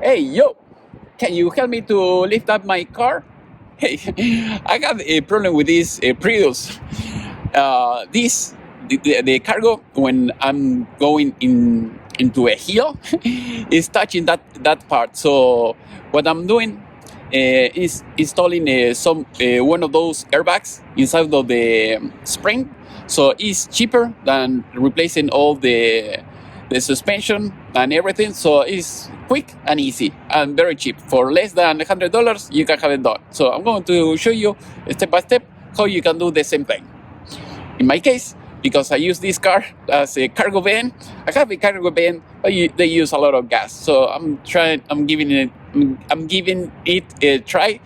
Hey, yo, can you help me to lift up my car? Hey, I have a problem with this Prius. The cargo, when I'm going into a hill, is touching that part. So what I'm doing is installing some one of those airbags inside of the spring. So it's cheaper than replacing all the suspension and everything. So it's quick and easy and very cheap. For less than $100, you can have it done. So I'm going to show you step by step how you can do the same thing. In my case, because I use this car as a cargo van, I have a cargo van, but they use a lot of gas. So I'm giving it a try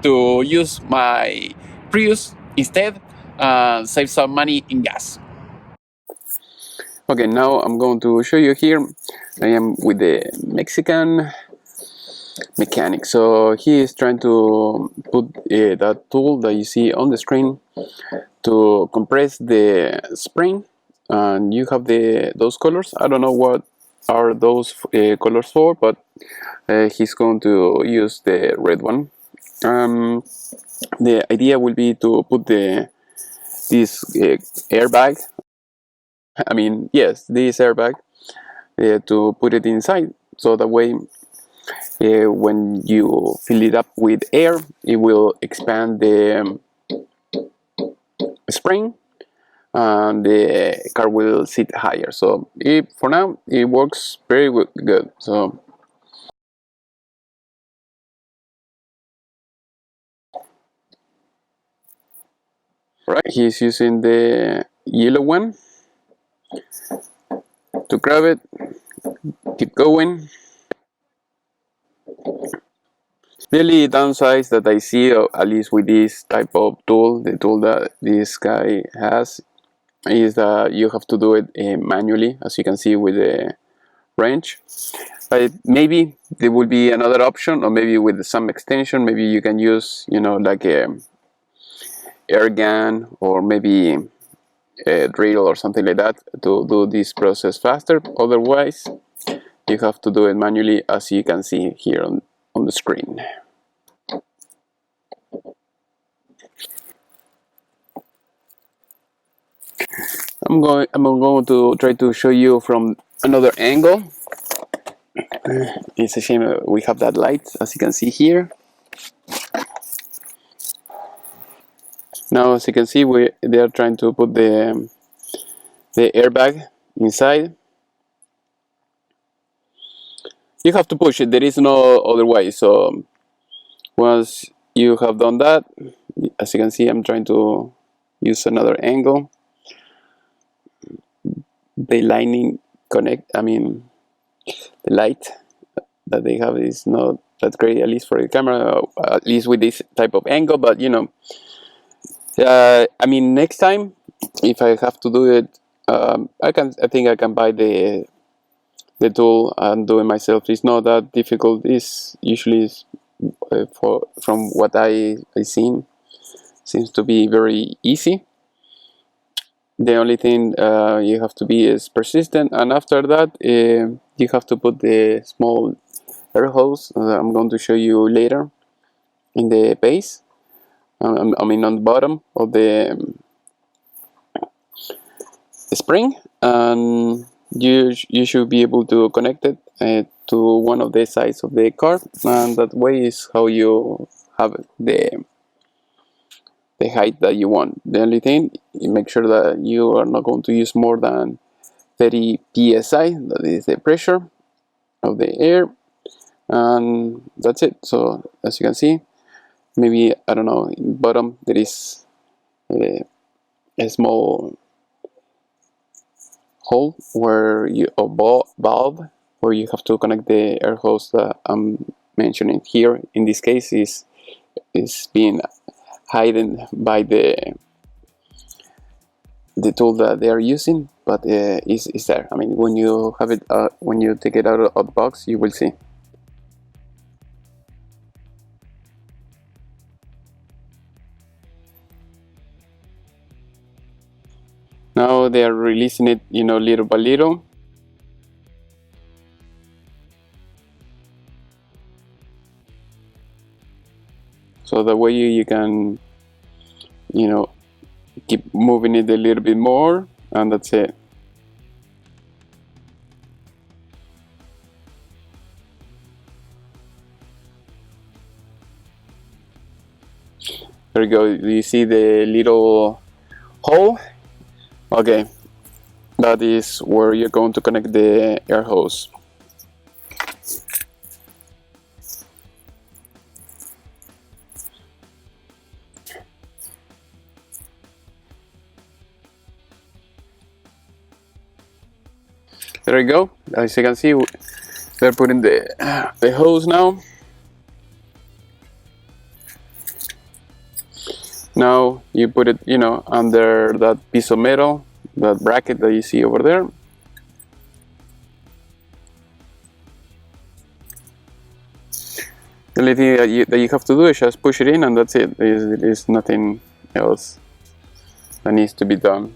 to use my Prius instead, save some money in gas. Okay, now I'm going to show you here. I am with the Mexican mechanic. So he is trying to put that tool that you see on the screen to compress the spring, and you have those colors. I don't know what are those colors for, but he's going to use the red one. The idea will be to put this airbag. I mean, yes, this airbag to put it inside, so that way when you fill it up with air, it will expand the spring and the car will sit higher. So for now it works very good. So right, he's using the yellow one to grab it, keep going. The only downsides that I see, at least with this type of tool, the tool that this guy has, is that you have to do it manually, as you can see with the wrench. But maybe there will be another option, or maybe with some extension, maybe you can use, like a air gun, or maybe a drill or something like that to do this process faster. Otherwise, you have to do it manually, as you can see here on the screen. I'm going to try to show you from another angle. It's a shame we have that light, as you can see here. Now, as you can see, they are trying to put the airbag inside. You have to push it. There is no other way. So once you have done that, as you can see, I'm trying to use another angle. The lighting the light that they have is not that great, at least for the camera, at least with this type of angle. But next time, if I have to do it, I think I can buy the tool and do it myself. It's not that difficult. It's usually from what I seen, seems to be very easy. The only thing you have to be is persistent, and after that you have to put the small air hose I'm going to show you later in the base. On the bottom of the spring, and you should be able to connect it to one of the sides of the car, and that way is how you have the height that you want. The only thing, you make sure that you are not going to use more than 30 psi, that is the pressure of the air, and that's it. So as you can see, maybe, I don't know, in the bottom there is a small hole where valve where you have to connect the air hose that I'm mentioning here. In this case is being hidden by the tool that they are using, but is there. I mean, when you have it, when you take it out of the box, you will see. Now they are releasing it, little by little. so that way you can, you know, keep moving it a little bit more, and that's it. There you go. Do you see the little hole? Okay, that is where you're going to connect the air hose. There you go. As you can see, they're putting the hose now. Now you put it, you know, under that piece of metal, that bracket that you see over there. The only thing that you have to do is just push it in, and that's it. There is nothing else that needs to be done.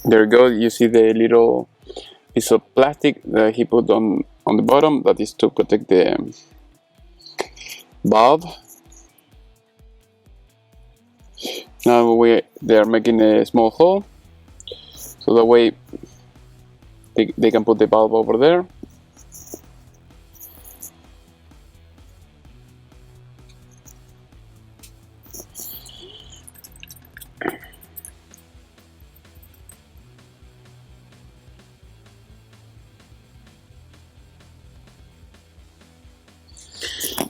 There you go. You see the little piece of plastic that he put on the bottom, that is to protect the valve. Now they are making a small hole, so that way they can put the valve over there.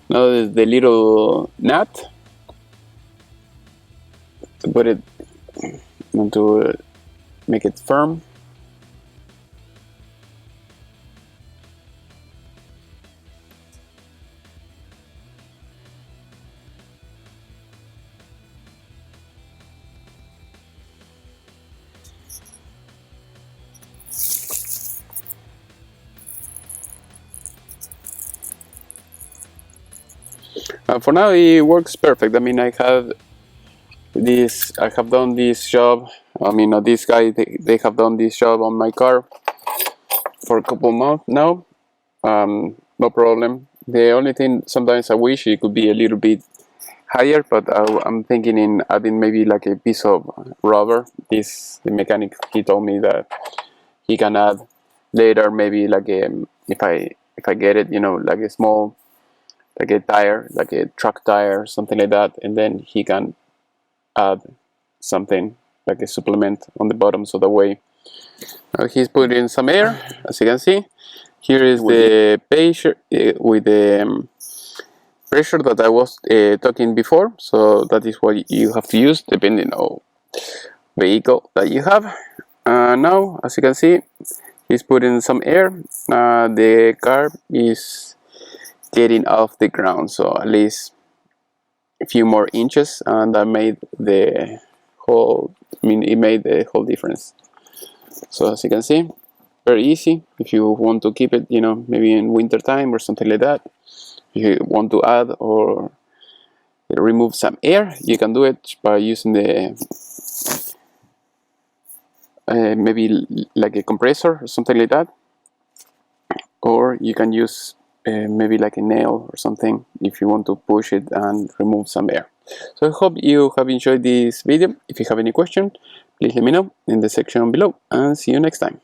Now there's the little nut to put it and to make it firm. For now it works perfect. I mean, I have done this job. I mean, this guy, they have done this job on my car for a couple months now. No problem. The only thing, sometimes I wish it could be a little bit higher, but I'm thinking in adding maybe like a piece of rubber. The mechanic, he told me that he can add later, maybe like if I get it, you know, like a small, like a tire, like a truck tire, something like that, and then he can add something like a supplement on the bottom, so that way he's putting in some air. As you can see, here is the pressure with the pressure that I was talking before. So that is what you have to use depending on vehicle that you have. Now, as you can see, he's putting some air. The car is getting off the ground, so at least a few more inches, and that made the whole, I mean, it made the whole difference. So as you can see, very easy. If you want to keep it, you know, maybe in winter time or something like that, if you want to add or remove some air, you can do it by using the maybe like a compressor or something like that, or you can use maybe like a nail or something if you want to push it and remove some air. So I hope you have enjoyed this video. If you have any question, please let me know in the section below, and see you next time.